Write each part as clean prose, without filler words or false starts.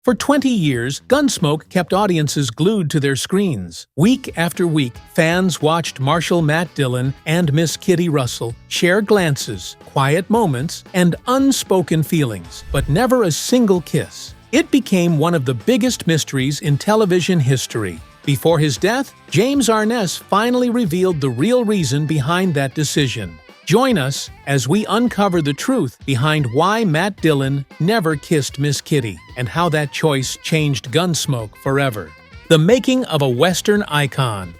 For 20 years, Gunsmoke kept audiences glued to their screens. Week after week, fans watched Marshal Matt Dillon and Miss Kitty Russell share glances, quiet moments, and unspoken feelings, but never a single kiss. It became one of the biggest mysteries in television history. Before his death, James Arness finally revealed the real reason behind that decision. Join us as we uncover the truth behind why Matt Dillon never kissed Miss Kitty and how that choice changed Gunsmoke forever. The making of a Western icon.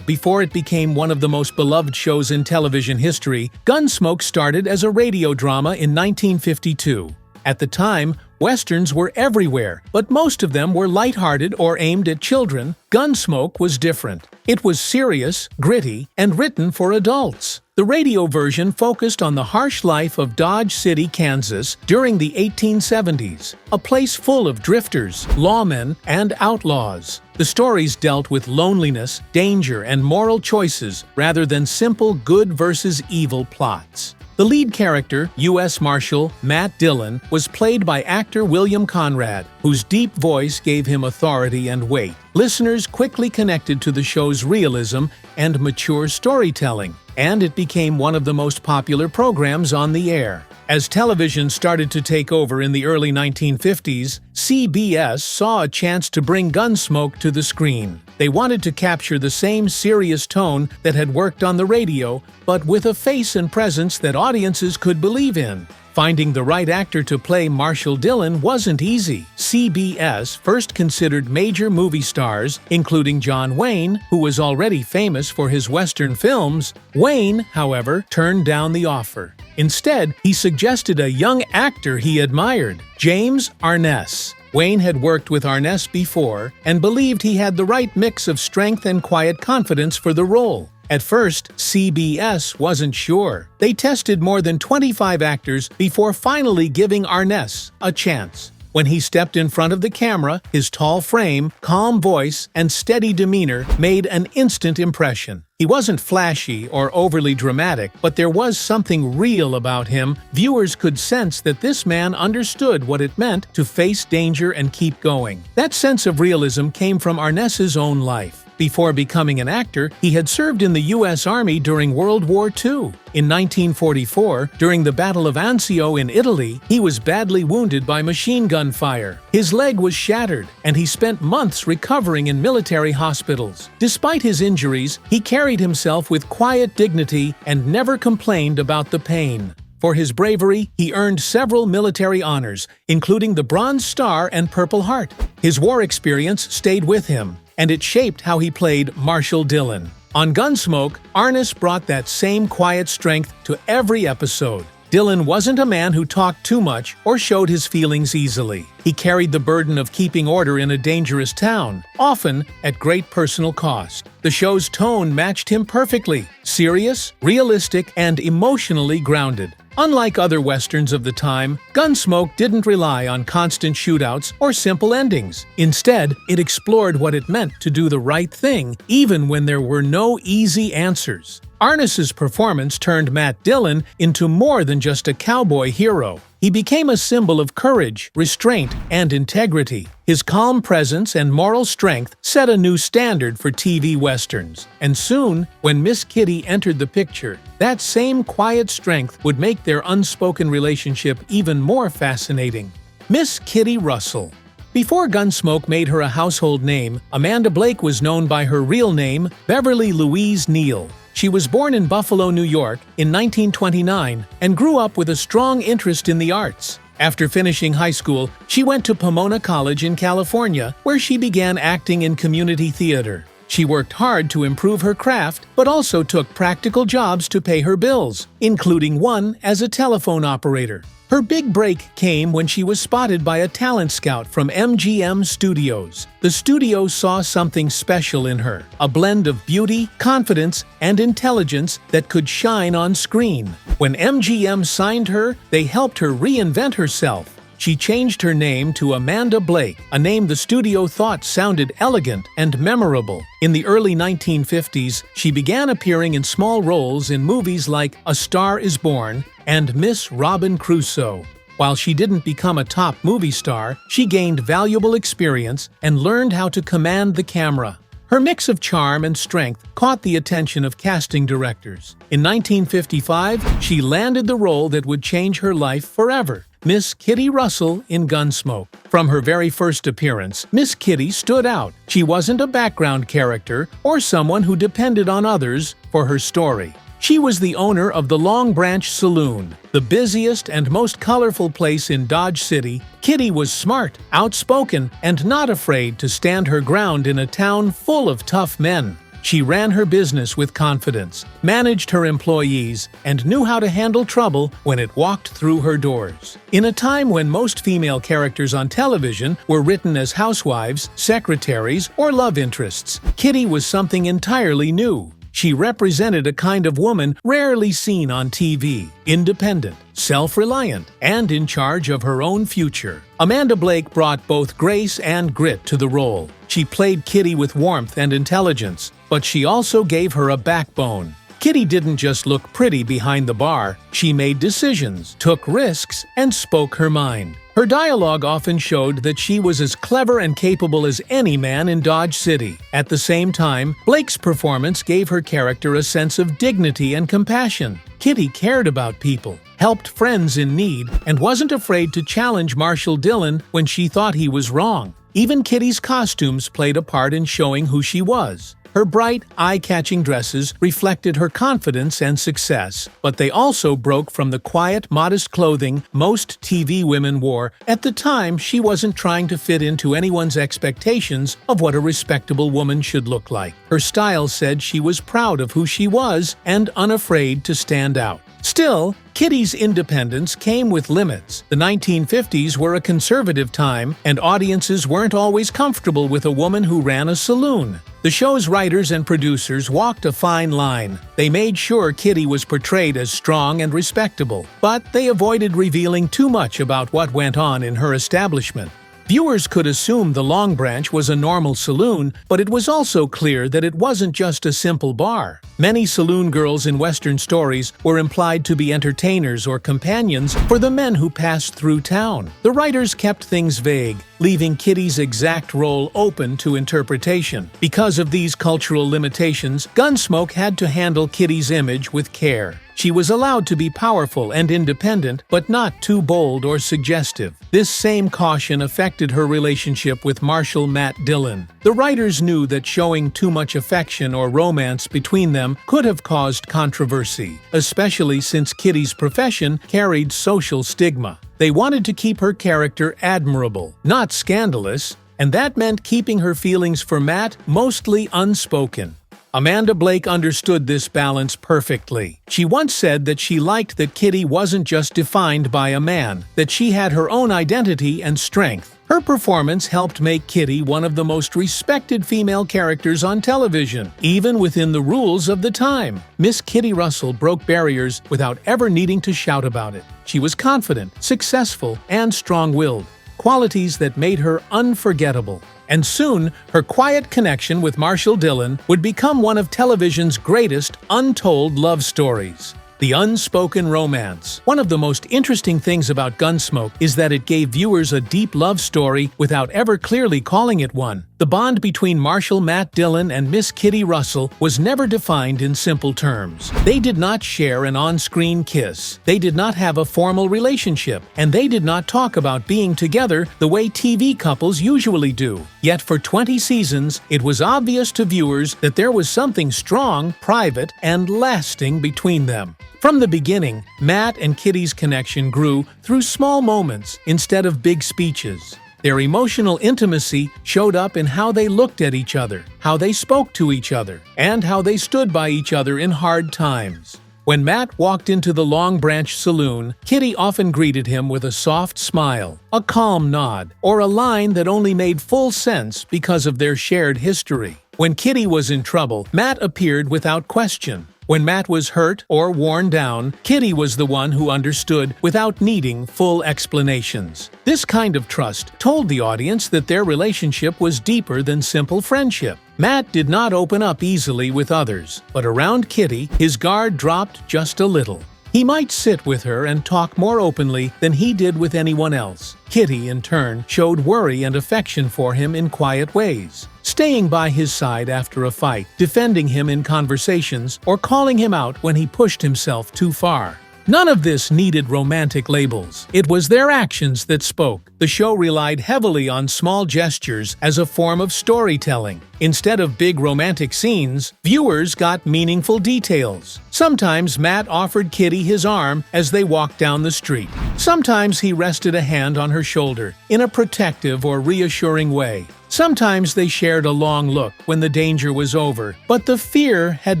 Before it became one of the most beloved shows in television history, Gunsmoke started as a radio drama in 1952. At the time, Westerns were everywhere, but most of them were lighthearted or aimed at children. Gunsmoke was different. It was serious, gritty, and written for adults. The radio version focused on the harsh life of Dodge City, Kansas during the 1870s, a place full of drifters, lawmen, and outlaws. The stories dealt with loneliness, danger, and moral choices rather than simple good versus evil plots. The lead character, U.S. Marshal Matt Dillon, was played by actor William Conrad, whose deep voice gave him authority and weight. Listeners quickly connected to the show's realism and mature storytelling, and it became one of the most popular programs on the air. As television started to take over in the early 1950s, CBS saw a chance to bring Gunsmoke to the screen. They wanted to capture the same serious tone that had worked on the radio, but with a face and presence that audiences could believe in. Finding the right actor to play Marshal Dillon wasn't easy. CBS first considered major movie stars, including John Wayne, who was already famous for his Western films. Wayne, however, turned down the offer. Instead, he suggested a young actor he admired, James Arness. Wayne had worked with Arness before and believed he had the right mix of strength and quiet confidence for the role. At first, CBS wasn't sure. They tested more than 25 actors before finally giving Arness a chance. When he stepped in front of the camera, his tall frame, calm voice, and steady demeanor made an instant impression. He wasn't flashy or overly dramatic, but there was something real about him. Viewers could sense that this man understood what it meant to face danger and keep going. That sense of realism came from Arness's own life. Before becoming an actor, he had served in the U.S. Army during World War II. In 1944, during the Battle of Anzio in Italy, he was badly wounded by machine gun fire. His leg was shattered, and he spent months recovering in military hospitals. Despite his injuries, he carried himself with quiet dignity and never complained about the pain. For his bravery, he earned several military honors, including the Bronze Star and Purple Heart. His war experience stayed with him, and it shaped how he played Marshal Dillon. On Gunsmoke, Arness brought that same quiet strength to every episode. Dillon wasn't a man who talked too much or showed his feelings easily. He carried the burden of keeping order in a dangerous town, often at great personal cost. The show's tone matched him perfectly: serious, realistic, and emotionally grounded. Unlike other westerns of the time, Gunsmoke didn't rely on constant shootouts or simple endings. Instead, it explored what it meant to do the right thing, even when there were no easy answers. Arness's performance turned Matt Dillon into more than just a cowboy hero. He became a symbol of courage, restraint, and integrity. His calm presence and moral strength set a new standard for TV westerns. And soon, when Miss Kitty entered the picture, that same quiet strength would make their unspoken relationship even more fascinating. Miss Kitty Russell. Before Gunsmoke made her a household name, Amanda Blake was known by her real name, Beverly Louise Neal. She was born in Buffalo, New York in 1929 and grew up with a strong interest in the arts. After finishing high school, she went to Pomona College in California, where she began acting in community theater. She worked hard to improve her craft, but also took practical jobs to pay her bills, including one as a telephone operator. Her big break came when she was spotted by a talent scout from MGM Studios. The studio saw something special in her, a blend of beauty, confidence, and intelligence that could shine on screen. When MGM signed her, they helped her reinvent herself. She changed her name to Amanda Blake, a name the studio thought sounded elegant and memorable. In the early 1950s, she began appearing in small roles in movies like A Star is Born and Miss Robin Crusoe. While she didn't become a top movie star, she gained valuable experience and learned how to command the camera. Her mix of charm and strength caught the attention of casting directors. In 1955, she landed the role that would change her life forever, Miss Kitty Russell in Gunsmoke. From her very first appearance, Miss Kitty stood out. She wasn't a background character or someone who depended on others for her story. She was the owner of the Long Branch Saloon, the busiest and most colorful place in Dodge City. Kitty was smart, outspoken, and not afraid to stand her ground in a town full of tough men. She ran her business with confidence, managed her employees, and knew how to handle trouble when it walked through her doors. In a time when most female characters on television were written as housewives, secretaries, or love interests, Kitty was something entirely new. She represented a kind of woman rarely seen on TV, independent, self-reliant, and in charge of her own future. Amanda Blake brought both grace and grit to the role. She played Kitty with warmth and intelligence, but she also gave her a backbone. Kitty didn't just look pretty behind the bar, she made decisions, took risks, and spoke her mind. Her dialogue often showed that she was as clever and capable as any man in Dodge City. At the same time, Blake's performance gave her character a sense of dignity and compassion. Kitty cared about people, helped friends in need, and wasn't afraid to challenge Marshal Dillon when she thought he was wrong. Even Kitty's costumes played a part in showing who she was. Her bright, eye-catching dresses reflected her confidence and success, but they also broke from the quiet, modest clothing most TV women wore. At the time, she wasn't trying to fit into anyone's expectations of what a respectable woman should look like. Her style said she was proud of who she was and unafraid to stand out. Still, Kitty's independence came with limits. The 1950s were a conservative time, and audiences weren't always comfortable with a woman who ran a saloon. The show's writers and producers walked a fine line. They made sure Kitty was portrayed as strong and respectable, but they avoided revealing too much about what went on in her establishment. Viewers could assume the Long Branch was a normal saloon, but it was also clear that it wasn't just a simple bar. Many saloon girls in Western stories were implied to be entertainers or companions for the men who passed through town. The writers kept things vague, leaving Kitty's exact role open to interpretation. Because of these cultural limitations, Gunsmoke had to handle Kitty's image with care. She was allowed to be powerful and independent, but not too bold or suggestive. This same caution affected her relationship with Marshal Matt Dillon. The writers knew that showing too much affection or romance between them could have caused controversy, especially since Kitty's profession carried social stigma. They wanted to keep her character admirable, not scandalous, and that meant keeping her feelings for Matt mostly unspoken. Amanda Blake understood this balance perfectly. She once said that she liked that Kitty wasn't just defined by a man, that she had her own identity and strength. Her performance helped make Kitty one of the most respected female characters on television, even within the rules of the time. Miss Kitty Russell broke barriers without ever needing to shout about it. She was confident, successful, and strong-willed, qualities that made her unforgettable. And soon, her quiet connection with Marshal Dillon would become one of television's greatest untold love stories. The unspoken romance. One of the most interesting things about Gunsmoke is that it gave viewers a deep love story without ever clearly calling it one. The bond between Marshal Matt Dillon and Miss Kitty Russell was never defined in simple terms. They did not share an on-screen kiss. They did not have a formal relationship, and they did not talk about being together the way TV couples usually do. Yet for 20 seasons, it was obvious to viewers that there was something strong, private, and lasting between them. From the beginning, Matt and Kitty's connection grew through small moments instead of big speeches. Their emotional intimacy showed up in how they looked at each other, how they spoke to each other, and how they stood by each other in hard times. When Matt walked into the Long Branch Saloon, Kitty often greeted him with a soft smile, a calm nod, or a line that only made full sense because of their shared history. When Kitty was in trouble, Matt appeared without question. When Matt was hurt or worn down, Kitty was the one who understood without needing full explanations. This kind of trust told the audience that their relationship was deeper than simple friendship. Matt did not open up easily with others, but around Kitty, his guard dropped just a little. He might sit with her and talk more openly than he did with anyone else. Kitty, in turn, showed worry and affection for him in quiet ways, staying by his side after a fight, defending him in conversations, or calling him out when he pushed himself too far. None of this needed romantic labels. It was their actions that spoke. The show relied heavily on small gestures as a form of storytelling. Instead of big romantic scenes, viewers got meaningful details. Sometimes Matt offered Kitty his arm as they walked down the street. Sometimes he rested a hand on her shoulder in a protective or reassuring way. Sometimes they shared a long look when the danger was over, but the fear had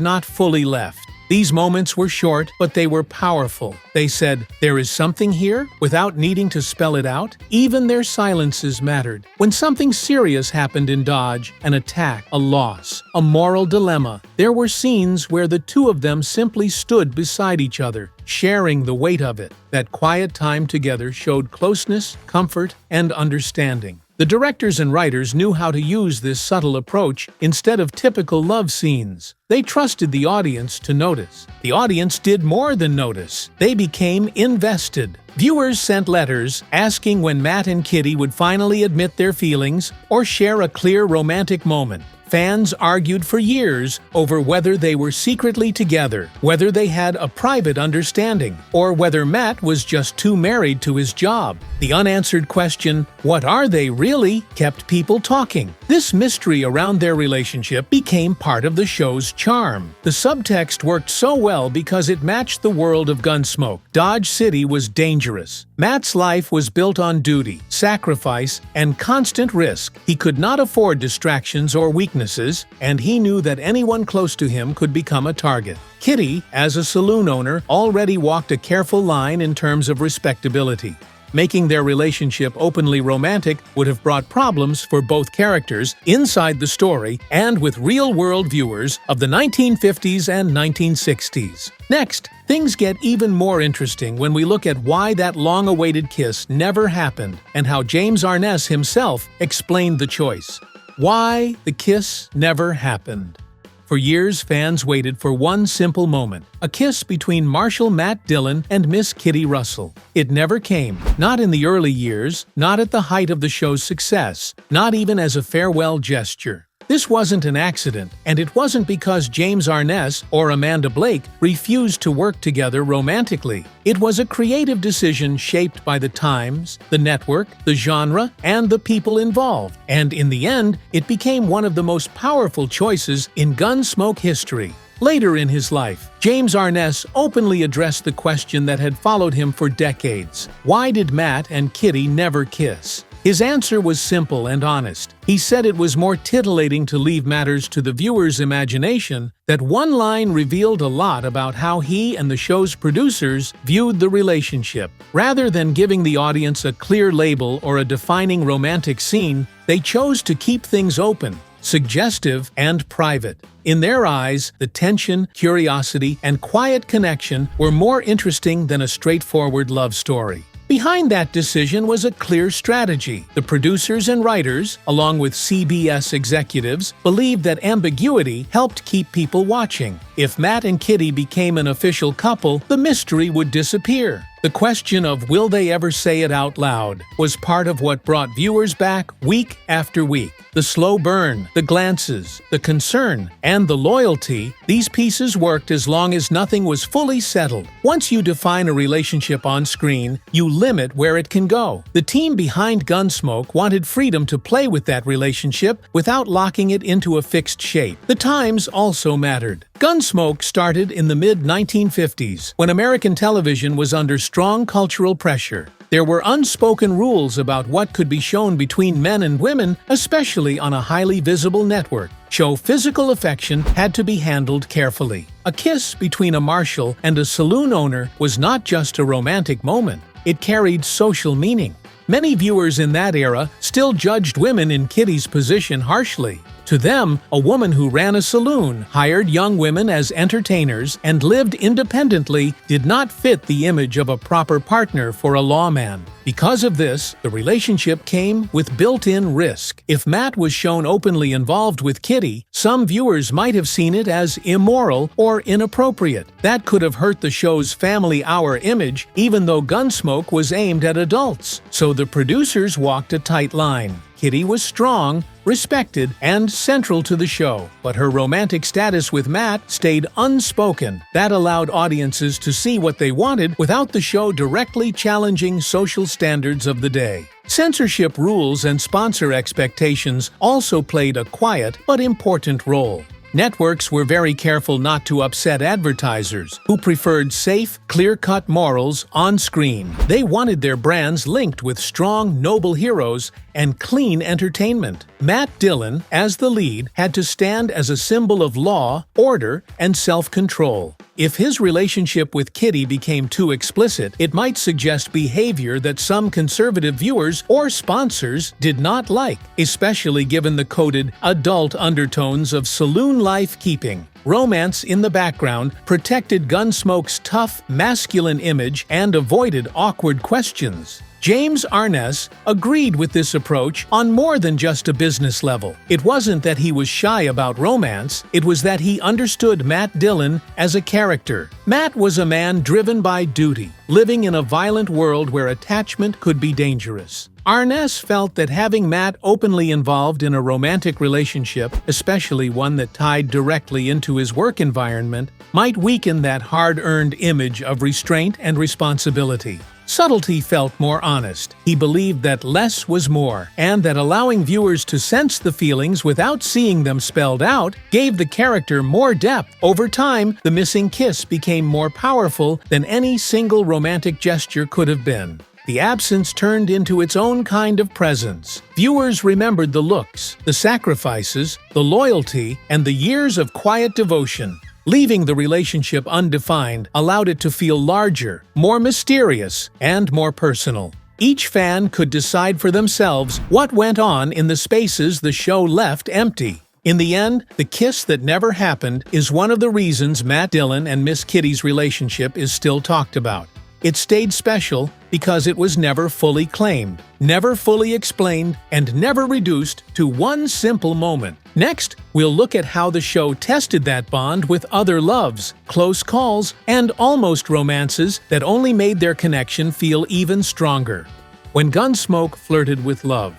not fully left. These moments were short, but they were powerful. They said, "There is something here," without needing to spell it out. Even their silences mattered. When something serious happened in Dodge, an attack, a loss, a moral dilemma, there were scenes where the two of them simply stood beside each other, sharing the weight of it. That quiet time together showed closeness, comfort, and understanding. The directors and writers knew how to use this subtle approach instead of typical love scenes. They trusted the audience to notice. The audience did more than notice. They became invested. Viewers sent letters asking when Matt and Kitty would finally admit their feelings or share a clear romantic moment. Fans argued for years over whether they were secretly together, whether they had a private understanding, or whether Matt was just too married to his job. The unanswered question, "What are they really?" kept people talking. This mystery around their relationship became part of the show's charm. The subtext worked so well because it matched the world of Gunsmoke. Dodge City was dangerous. Matt's life was built on duty, sacrifice, and constant risk. He could not afford distractions or weaknesses, and he knew that anyone close to him could become a target. Kitty, as a saloon owner, already walked a careful line in terms of respectability. Making their relationship openly romantic would have brought problems for both characters inside the story and with real-world viewers of the 1950s and 1960s. Next, things get even more interesting when we look at why that long-awaited kiss never happened and how James Arness himself explained the choice. Why the kiss never happened. For years, fans waited for one simple moment, a kiss between Marshal Matt Dillon and Miss Kitty Russell. It never came, not in the early years, not at the height of the show's success, not even as a farewell gesture. This wasn't an accident, and it wasn't because James Arness or Amanda Blake refused to work together romantically. It was a creative decision shaped by the times, the network, the genre, and the people involved. And in the end, it became one of the most powerful choices in Gunsmoke history. Later in his life, James Arness openly addressed the question that had followed him for decades. Why did Matt and Kitty never kiss? His answer was simple and honest. He said it was more titillating to leave matters to the viewer's imagination. That one line revealed a lot about how he and the show's producers viewed the relationship. Rather than giving the audience a clear label or a defining romantic scene, they chose to keep things open, suggestive, and private. In their eyes, the tension, curiosity, and quiet connection were more interesting than a straightforward love story. Behind that decision was a clear strategy. The producers and writers, along with CBS executives, believed that ambiguity helped keep people watching. If Matt and Kitty became an official couple, the mystery would disappear. The question of will they ever say it out loud was part of what brought viewers back week after week. The slow burn, the glances, the concern, and the loyalty, these pieces worked as long as nothing was fully settled. Once you define a relationship on screen, you limit where it can go. The team behind Gunsmoke wanted freedom to play with that relationship without locking it into a fixed shape. The times also mattered. Gunsmoke started in the mid-1950s, when American television was under strong cultural pressure. There were unspoken rules about what could be shown between men and women, especially on a highly visible network. Show physical affection had to be handled carefully. A kiss between a marshal and a saloon owner was not just a romantic moment. It carried social meaning. Many viewers in that era still judged women in Kitty's position harshly. To them, a woman who ran a saloon, hired young women as entertainers, and lived independently did not fit the image of a proper partner for a lawman. Because of this, the relationship came with built-in risk. If Matt was shown openly involved with Kitty, some viewers might have seen it as immoral or inappropriate. That could have hurt the show's Family Hour image, even though Gunsmoke was aimed at adults. So the producers walked a tight line. Kitty was strong, respected, and central to the show, but her romantic status with Matt stayed unspoken. That allowed audiences to see what they wanted without the show directly challenging social standards of the day. Censorship rules and sponsor expectations also played a quiet but important role. Networks were very careful not to upset advertisers, who preferred safe, clear-cut morals on screen. They wanted their brands linked with strong, noble heroes and clean entertainment. Matt Dillon, as the lead, had to stand as a symbol of law, order, and self-control. If his relationship with Kitty became too explicit, it might suggest behavior that some conservative viewers or sponsors did not like, especially given the coded adult undertones of saloon life keeping. Romance in the background protected Gunsmoke's tough, masculine image and avoided awkward questions. James Arness agreed with this approach on more than just a business level. It wasn't that he was shy about romance, it was that he understood Matt Dillon as a character. Matt was a man driven by duty, living in a violent world where attachment could be dangerous. Arness felt that having Matt openly involved in a romantic relationship, especially one that tied directly into his work environment, might weaken that hard-earned image of restraint and responsibility. Subtlety felt more honest. He believed that less was more, and that allowing viewers to sense the feelings without seeing them spelled out gave the character more depth. Over time, the missing kiss became more powerful than any single romantic gesture could have been. The absence turned into its own kind of presence. Viewers remembered the looks, the sacrifices, the loyalty, and the years of quiet devotion. Leaving the relationship undefined allowed it to feel larger, more mysterious, and more personal. Each fan could decide for themselves what went on in the spaces the show left empty. In the end, the kiss that never happened is one of the reasons Matt Dillon and Miss Kitty's relationship is still talked about. It stayed special because it was never fully claimed, never fully explained, and never reduced to one simple moment. Next, we'll look at how the show tested that bond with other loves, close calls, and almost romances that only made their connection feel even stronger. When Gunsmoke flirted with love.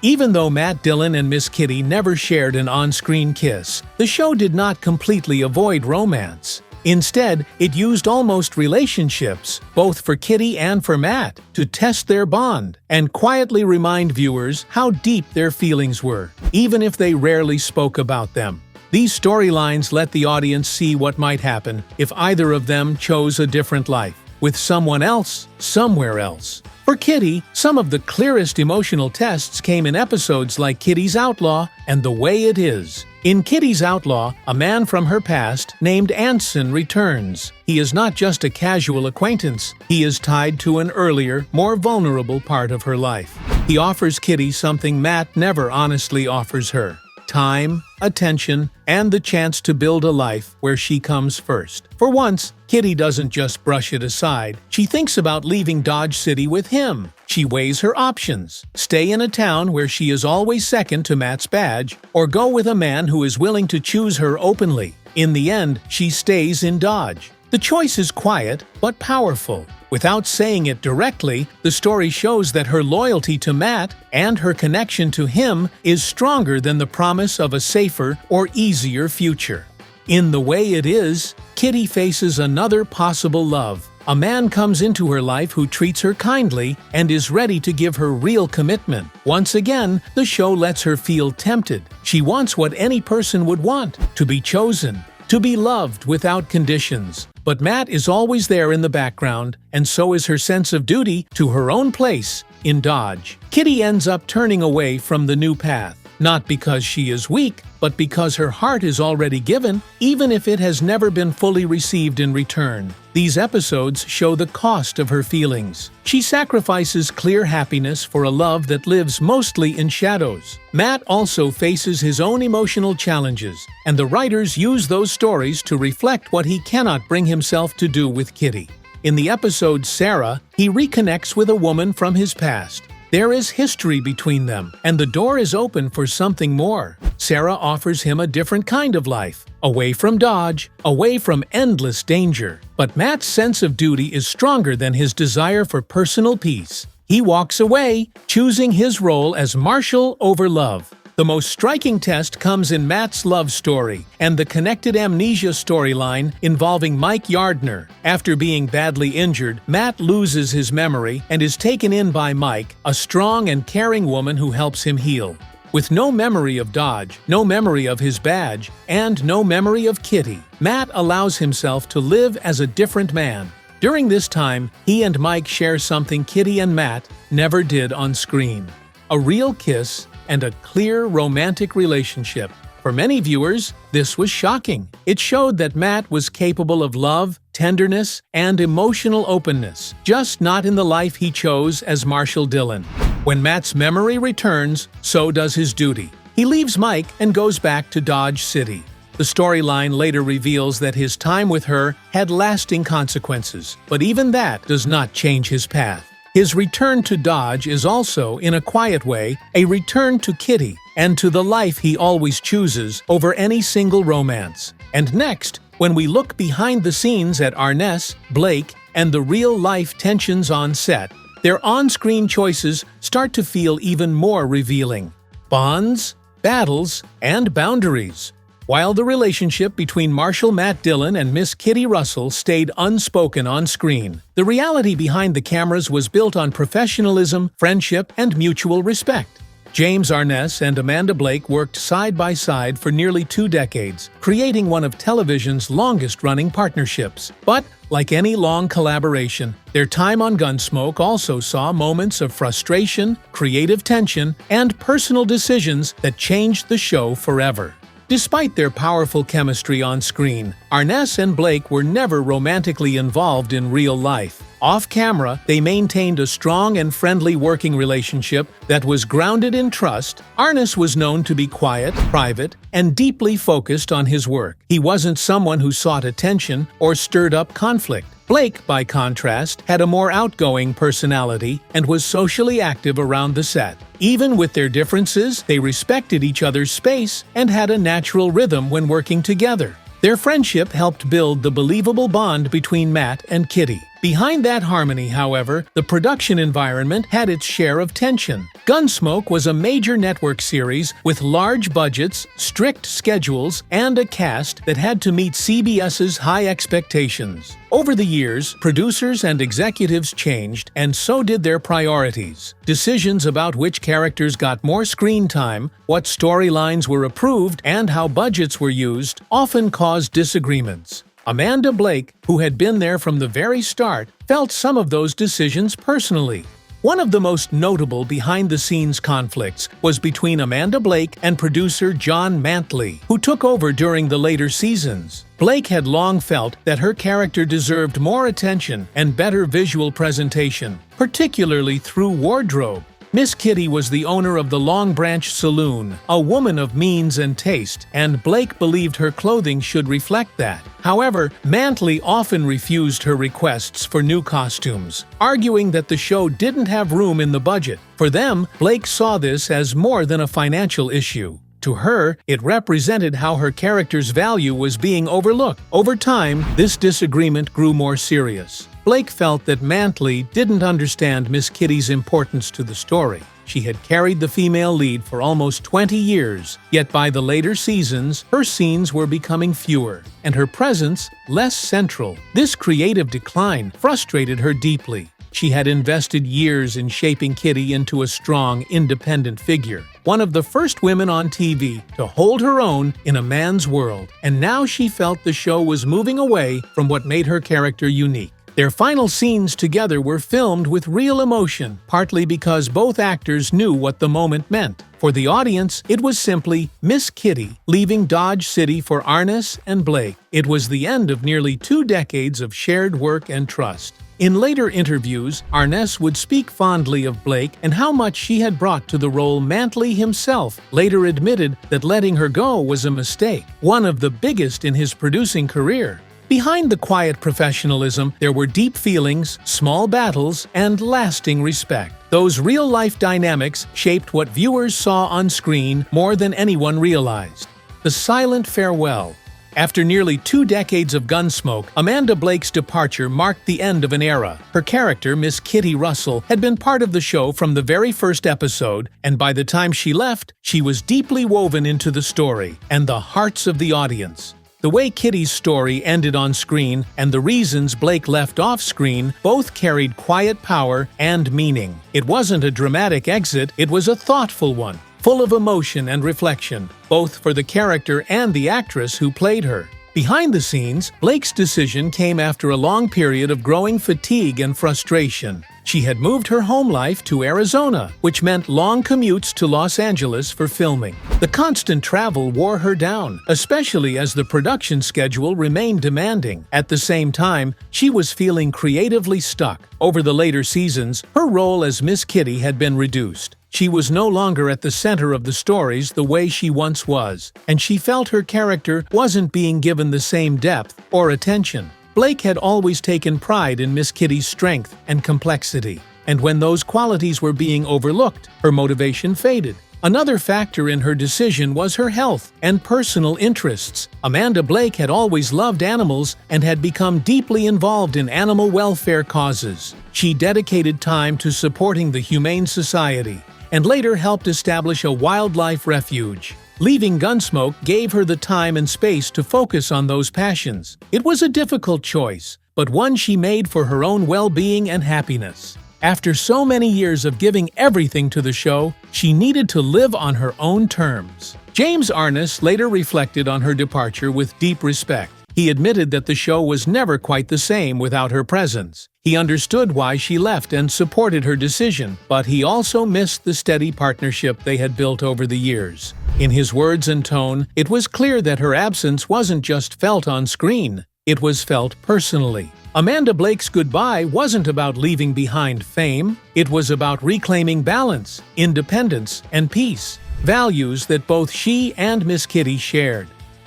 Even though Matt Dillon and Miss Kitty never shared an on-screen kiss, the show did not completely avoid romance. Instead, it used almost relationships, both for Kitty and for Matt, to test their bond and quietly remind viewers how deep their feelings were, even if they rarely spoke about them. These storylines let the audience see what might happen if either of them chose a different life, with someone else, somewhere else. For Kitty, some of the clearest emotional tests came in episodes like Kitty's Outlaw and The Way It Is. In Kitty's Outlaw, a man from her past named Anson returns. He is not just a casual acquaintance, he is tied to an earlier, more vulnerable part of her life. He offers Kitty something Matt never honestly offers her: time, attention, and the chance to build a life where she comes first. For once, Kitty doesn't just brush it aside. She thinks about leaving Dodge City with him. She weighs her options: stay in a town where she is always second to Matt's badge, or go with a man who is willing to choose her openly. In the end, she stays in Dodge. The choice is quiet, but powerful. Without saying it directly, the story shows that her loyalty to Matt and her connection to him is stronger than the promise of a safer or easier future. In The Way It Is, Kitty faces another possible love. A man comes into her life who treats her kindly and is ready to give her real commitment. Once again, the show lets her feel tempted. She wants what any person would want: to be chosen, to be loved without conditions. But Matt is always there in the background, and so is her sense of duty to her own place in Dodge. Kitty ends up turning away from the new path. Not because she is weak, but because her heart is already given, even if it has never been fully received in return. These episodes show the cost of her feelings. She sacrifices clear happiness for a love that lives mostly in shadows. Matt also faces his own emotional challenges, and the writers use those stories to reflect what he cannot bring himself to do with Kitty. In the episode Sarah, he reconnects with a woman from his past. There is history between them, and the door is open for something more. Sarah offers him a different kind of life, away from Dodge, away from endless danger. But Matt's sense of duty is stronger than his desire for personal peace. He walks away, choosing his role as Marshal over love. The most striking test comes in Matt's love story and the connected amnesia storyline involving Mike Yardner. After being badly injured, Matt loses his memory and is taken in by Mike, a strong and caring woman who helps him heal. With no memory of Dodge, no memory of his badge, and no memory of Kitty, Matt allows himself to live as a different man. During this time, he and Mike share something Kitty and Matt never did on screen: a real kiss and a clear romantic relationship. For many viewers, this was shocking. It showed that Matt was capable of love, tenderness, and emotional openness, just not in the life he chose as Marshal Dillon. When Matt's memory returns, so does his duty. He leaves Mike and goes back to Dodge City. The storyline later reveals that his time with her had lasting consequences, but even that does not change his path. His return to Dodge is also, in a quiet way, a return to Kitty and to the life he always chooses over any single romance. And next, when we look behind the scenes at Arness, Blake, and the real-life tensions on set, their on-screen choices start to feel even more revealing. Bonds, battles, and boundaries. While the relationship between Marshal Matt Dillon and Miss Kitty Russell stayed unspoken on screen, the reality behind the cameras was built on professionalism, friendship, and mutual respect. James Arness and Amanda Blake worked side by side for nearly 2 decades, creating one of television's longest-running partnerships. But, like any long collaboration, their time on Gunsmoke also saw moments of frustration, creative tension, and personal decisions that changed the show forever. Despite their powerful chemistry on screen, Arness and Blake were never romantically involved in real life. Off-camera, they maintained a strong and friendly working relationship that was grounded in trust. Arness was known to be quiet, private, and deeply focused on his work. He wasn't someone who sought attention or stirred up conflict. Blake, by contrast, had a more outgoing personality and was socially active around the set. Even with their differences, they respected each other's space and had a natural rhythm when working together. Their friendship helped build the believable bond between Matt and Kitty. Behind that harmony, however, the production environment had its share of tension. Gunsmoke was a major network series with large budgets, strict schedules, and a cast that had to meet CBS's high expectations. Over the years, producers and executives changed, and so did their priorities. Decisions about which characters got more screen time, what storylines were approved, and how budgets were used often caused disagreements. Amanda Blake, who had been there from the very start, felt some of those decisions personally. One of the most notable behind-the-scenes conflicts was between Amanda Blake and producer John Mantley, who took over during the later seasons. Blake had long felt that her character deserved more attention and better visual presentation, particularly through wardrobe. Miss Kitty was the owner of the Long Branch Saloon, a woman of means and taste, and Blake believed her clothing should reflect that. However, Mantley often refused her requests for new costumes, arguing that the show didn't have room in the budget. For them, Blake saw this as more than a financial issue. To her, it represented how her character's value was being overlooked. Over time, this disagreement grew more serious. Blake felt that Mantley didn't understand Miss Kitty's importance to the story. She had carried the female lead for almost 20 years, yet by the later seasons, her scenes were becoming fewer, and her presence less central. This creative decline frustrated her deeply. She had invested years in shaping Kitty into a strong, independent figure, one of the first women on TV to hold her own in a man's world, and now she felt the show was moving away from what made her character unique. Their final scenes together were filmed with real emotion, partly because both actors knew what the moment meant. For the audience, it was simply Miss Kitty leaving Dodge City for Arness and Blake. It was the end of nearly 2 decades of shared work and trust. In later interviews, Arness would speak fondly of Blake and how much she had brought to the role. Mantley himself later admitted that letting her go was a mistake, one of the biggest in his producing career. Behind the quiet professionalism, there were deep feelings, small battles, and lasting respect. Those real-life dynamics shaped what viewers saw on screen more than anyone realized. The silent farewell. After nearly 2 decades of Gunsmoke, Amanda Blake's departure marked the end of an era. Her character, Miss Kitty Russell, had been part of the show from the very first episode, and by the time she left, she was deeply woven into the story and the hearts of the audience. The way Kitty's story ended on screen and the reasons Blake left off screen both carried quiet power and meaning. It wasn't a dramatic exit, it was a thoughtful one, full of emotion and reflection, both for the character and the actress who played her. Behind the scenes, Blake's decision came after a long period of growing fatigue and frustration. She had moved her home life to Arizona, which meant long commutes to Los Angeles for filming. The constant travel wore her down, especially as the production schedule remained demanding. At the same time, she was feeling creatively stuck. Over the later seasons, her role as Miss Kitty had been reduced. She was no longer at the center of the stories the way she once was, and she felt her character wasn't being given the same depth or attention. Blake had always taken pride in Miss Kitty's strength and complexity, and when those qualities were being overlooked, her motivation faded. Another factor in her decision was her health and personal interests. Amanda Blake had always loved animals and had become deeply involved in animal welfare causes. She dedicated time to supporting the Humane Society and later helped establish a wildlife refuge. Leaving Gunsmoke gave her the time and space to focus on those passions. It was a difficult choice, but one she made for her own well-being and happiness. After so many years of giving everything to the show, she needed to live on her own terms. James Arness later reflected on her departure with deep respect. He admitted that the show was never quite the same without her presence. He understood why she left and supported her decision, but he also missed the steady partnership they had built over the years. In his words and tone, it was clear that her absence wasn't just felt on screen, it was felt personally. Amanda Blake's goodbye wasn't about leaving behind fame, it was about reclaiming balance, independence, and peace, values that both she and Miss Kitty shared.